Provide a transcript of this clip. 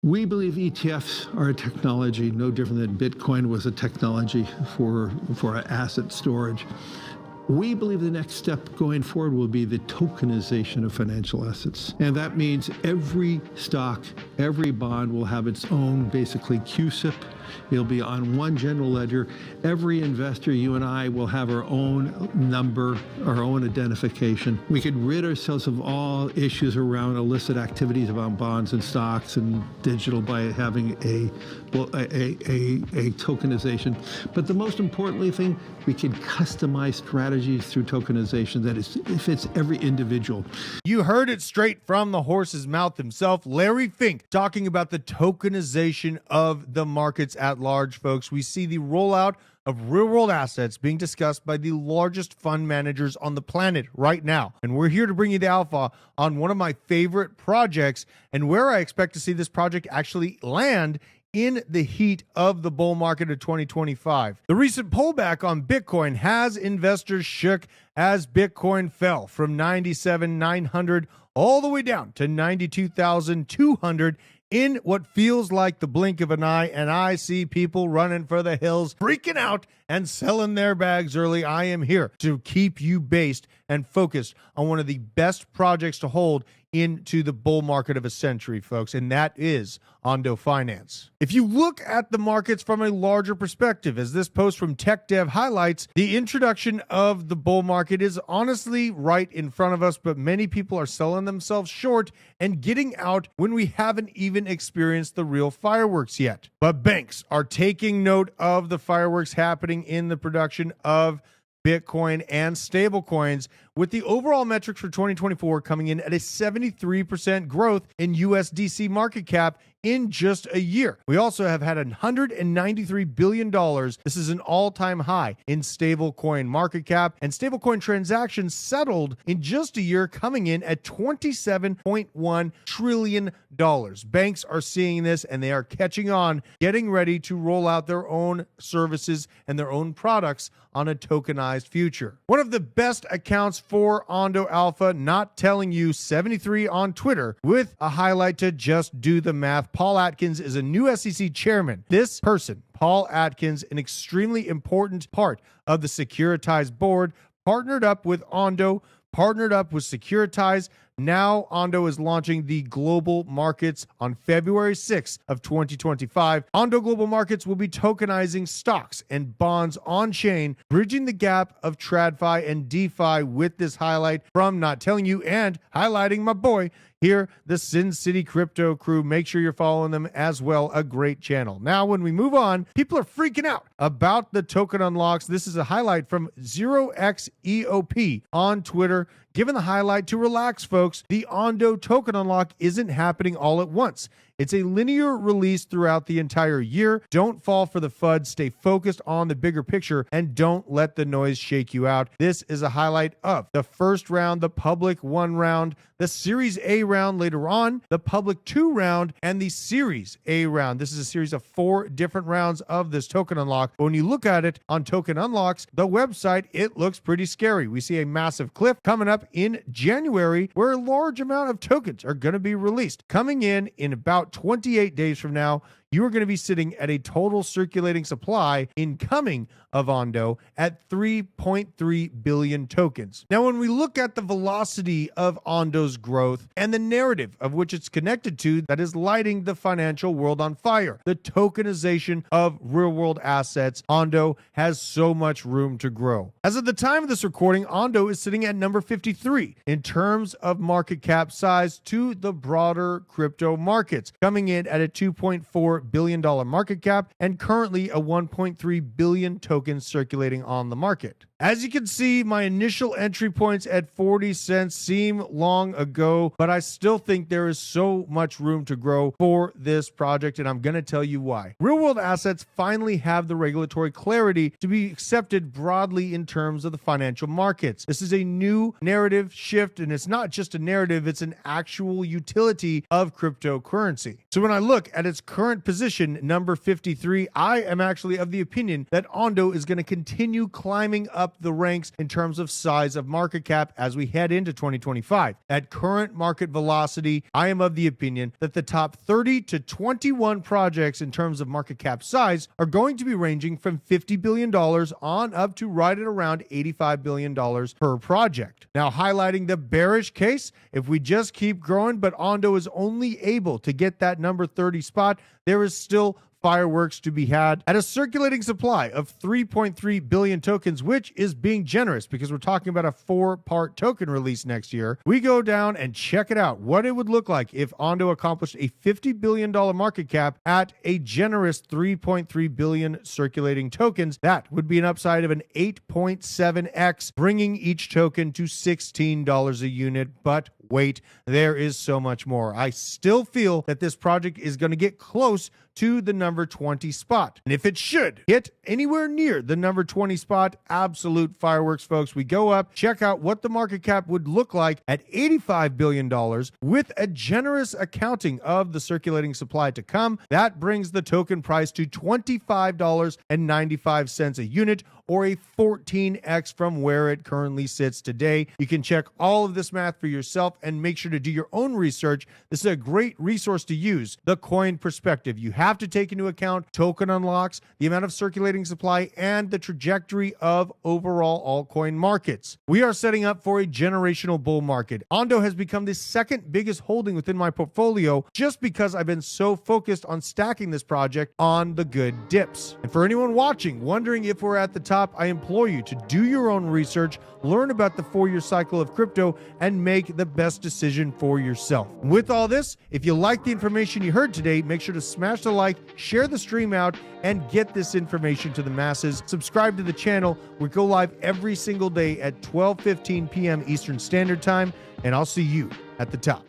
We believe ETFs are a technology no different than Bitcoin was a technology for asset storage. We believe the next step going forward will be the tokenization of financial assets. And that means every stock, every bond will have its own, basically, CUSIP. It'll be on one general ledger. Every investor, you and I, will have our own number, our own identification. We could rid ourselves of all issues around illicit activities around bonds and stocks and digital by having a tokenization. But the most importantly thing, we can customize strategies through tokenization that fits every individual. You heard it straight from the horse's mouth himself, Larry Fink, talking about the tokenization of the markets at large, folks. We see the rollout of real-world assets being discussed by the largest fund managers on the planet right now. And we're here to bring you the alpha on one of my favorite projects and where I expect to see this project actually land in the heat of the bull market of 2025. The recent pullback on Bitcoin has investors shook as Bitcoin fell from 97,900 all the way down to 92,200 in what feels like the blink of an eye, and I see people running for the hills, freaking out and selling their bags early. I am here to keep you based and focused on one of the best projects to hold into the bull market of a century, folks, and that is ONDO Finance. If you look at the markets from a larger perspective, as this post from TechDev highlights, the introduction of the bull market is honestly right in front of us, but many people are selling themselves short and getting out when we haven't even experienced the real fireworks yet. But banks are taking note of the fireworks happening in the production of Bitcoin and stablecoins, with the overall metrics for 2024 coming in at a 73% growth in USDC market cap in just a year. We also have had $193 billion. This is an all-time high in stablecoin market cap, and stablecoin transactions settled in just a year, coming in at $27.1 trillion. Banks are seeing this and they are catching on, getting ready to roll out their own services and their own products on a tokenized future. One of the best accounts for ONDO Alpha, Not Telling You 73 on Twitter, with a highlight to just do the math. Paul Atkins is a new SEC chairman. This person, Paul Atkins, an extremely important part of the Securitize board, partnered up with ONDO, partnered up with Securitize. Now ONDO is launching the global markets on February 6th of 2025. ONDO Global Markets will be tokenizing stocks and bonds on chain, bridging the gap of TradFi and DeFi with this highlight from Not Telling You and highlighting my boy here, the Sin City Crypto crew. Make sure you're following them as well. A great channel. Now, when we move on, people are freaking out about the token unlocks. This is a highlight from 0xEOP on Twitter. Given the highlight to relax, folks, the ONDO token unlock isn't happening all at once. It's a linear release throughout the entire year. Don't fall for the FUD. Stay focused on the bigger picture and don't let the noise shake you out. This is a highlight of the first round, the public 1 round, the Series A round later on, the public 2 round, and the Series A round. This is a series of 4 different rounds of this token unlock. But when you look at it on Token Unlocks, the website, it looks pretty scary. We see a massive cliff coming up in January where a large amount of tokens are going to be released. Coming in about 28 days from now, you are going to be sitting at a total circulating supply incoming of ONDO at 3.3 billion tokens. Now, when we look at the velocity of ONDO's growth and the narrative of which it's connected to that is lighting the financial world on fire, the tokenization of real-world assets, ONDO has so much room to grow. As of the time of this recording, ONDO is sitting at number 53 in terms of market cap size to the broader crypto markets, coming in at a $2.4 billion market cap and currently a 1.3 billion tokens circulating on the market. As you can see, my initial entry points at 40 cents seem long ago, but I still think there is so much room to grow for this project, and I'm going to tell you why. Real-world assets finally have the regulatory clarity to be accepted broadly in terms of the financial markets. This is a new narrative shift, and it's not just a narrative, it's an actual utility of cryptocurrency. So when I look at its current position, number 53, I am actually of the opinion that ONDO is going to continue climbing up up the ranks in terms of size of market cap as we head into 2025. At current market velocity, I am of the opinion that the top 30 to 21 projects in terms of market cap size are going to be ranging from $50 billion on up to right at around $85 billion per project. Now, highlighting the bearish case, if we just keep growing, but ONDO is only able to get that number 30 spot, there is still fireworks to be had at a circulating supply of 3.3 billion tokens, which is being generous because we're talking about a 4-part token release next year. We go down and check it out, what it would look like if ONDO accomplished a $50 billion market cap at a generous 3.3 billion circulating tokens. That would be an upside of an 8.7x, bringing each token to $16 a unit. But wait, there is so much more. I still feel that this project is going to get close to the number 20 spot. And if it should hit anywhere near the number 20 spot, absolute fireworks, folks. We go up, check out what the market cap would look like at $85 billion with a generous accounting of the circulating supply to come. That brings the token price to $25.95 a unit, or a 14x from where it currently sits today. You can check all of this math for yourself and make sure to do your own research. This is a great resource to use, the coin perspective. You have to take into account token unlocks, the amount of circulating supply, and the trajectory of overall altcoin markets. We are setting up for a generational bull market. ONDO has become the second biggest holding within my portfolio just because I've been so focused on stacking this project on the good dips. And for anyone watching, wondering if we're at the top, I implore you to do your own research, learn about the 4-year cycle of crypto, and make the best decision for yourself. With all this, if you like the information you heard today, make sure to smash the like, share the stream out, and get this information to the masses. Subscribe to the channel. We go live every single day at 12:15 p.m. Eastern Standard Time, and I'll see you at the top.